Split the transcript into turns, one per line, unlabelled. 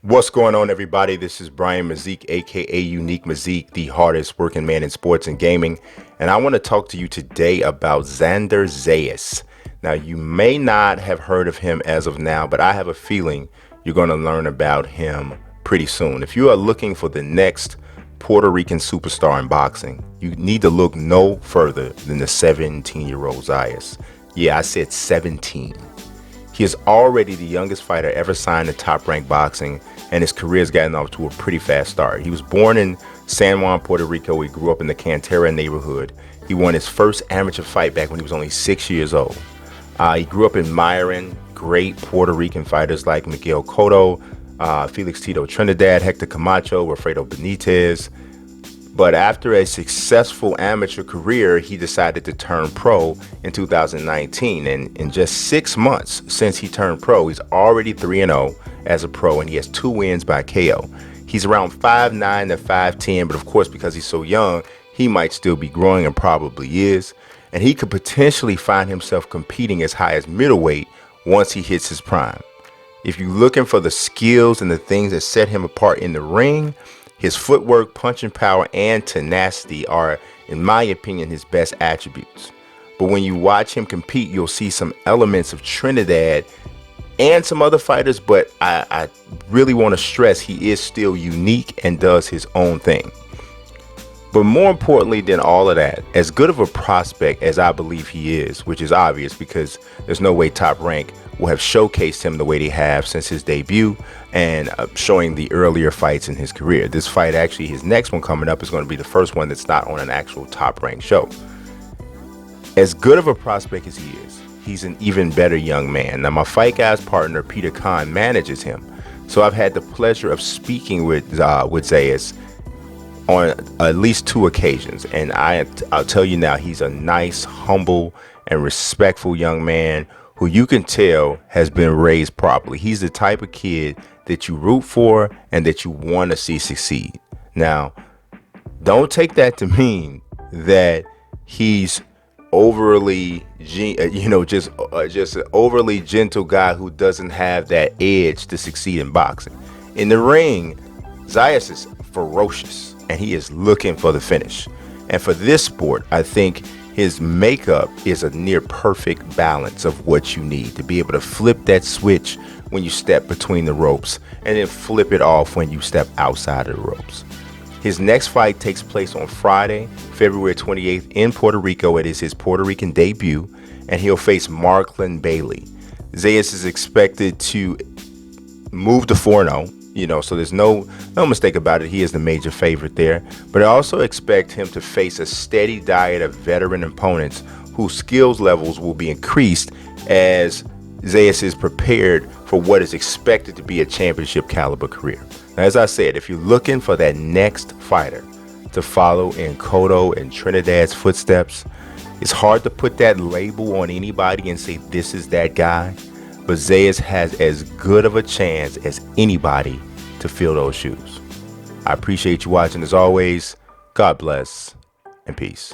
What's going on, everybody? This is Brian Mazique, aka Unique Mazique, the hardest working man in sports and gaming. And I want to talk to you today about Xander Zayas. Now, you may not have heard of him as of now, but I have a feeling you're going to learn about him pretty soon. If you are looking for the next Puerto Rican superstar in boxing, you need to look no further than the 17-year-old Zayas. Yeah, I said 17. He is already the youngest fighter ever signed to Top Rank Boxing, and his career has gotten off to a pretty fast start. He was born in San Juan, Puerto Rico. He grew up in the Cantera neighborhood. He won his first amateur fight back when he was only 6 years old. He grew up admiring great Puerto Rican fighters like Miguel Cotto, Tito Trinidad, Hector Camacho, Wilfredo Benitez. But after a successful amateur career, he decided to turn pro in 2019. And in just 6 months since he turned pro, he's already 3-0 as a pro, and he has 2 wins by KO. He's around 5'9" to 5'10", but of course, because he's so young, he might still be growing and probably is. And he could potentially find himself competing as high as middleweight once he hits his prime. If you're looking for the skills and the things that set him apart in the ring, his footwork, punching power, and tenacity are, in my opinion, his best attributes. But when you watch him compete, you'll see some elements of Trinidad and some other fighters, but I really want to stress he is still unique and does his own thing. But more importantly than all of that, as good of a prospect as I believe he is, which is obvious because there's no way Top Rank will have showcased him the way they have since his debut and showing the earlier fights in his career. This fight, actually, his next one coming up, is going to be the first one that's not on an actual Top Rank show. As good of a prospect as he is, he's an even better young man. Now, my Fight Guys partner, Peter Kahn, manages him. So I've had the pleasure of speaking with Zayas on at least 2 occasions, and I'll tell you now, he's a nice, humble, and respectful young man who you can tell has been raised properly. He's the type of kid that you root for and that you want to see succeed. Now, don't take that to mean that he's overly, just an overly gentle guy who doesn't have that edge to succeed in boxing. In the ring, Zayas is ferocious, and he is looking for the finish. And for this sport, I think his makeup is a near perfect balance of what you need to be able to flip that switch when you step between the ropes and then flip it off when you step outside of the ropes. His next fight takes place on Friday, February 28th in Puerto Rico. It is his Puerto Rican debut, and he'll face Marklin Bailey. Zayas is expected to move to 4-0. So there's no mistake about it. He is the major favorite there. But I also expect him to face a steady diet of veteran opponents whose skills levels will be increased as Zayas is prepared for what is expected to be a championship caliber career. Now, as I said, if you're looking for that next fighter to follow in Cotto and Trinidad's footsteps, it's hard to put that label on anybody and say this is that guy. But Zayas has as good of a chance as anybody to fill those shoes. I appreciate you watching as always. God bless and peace.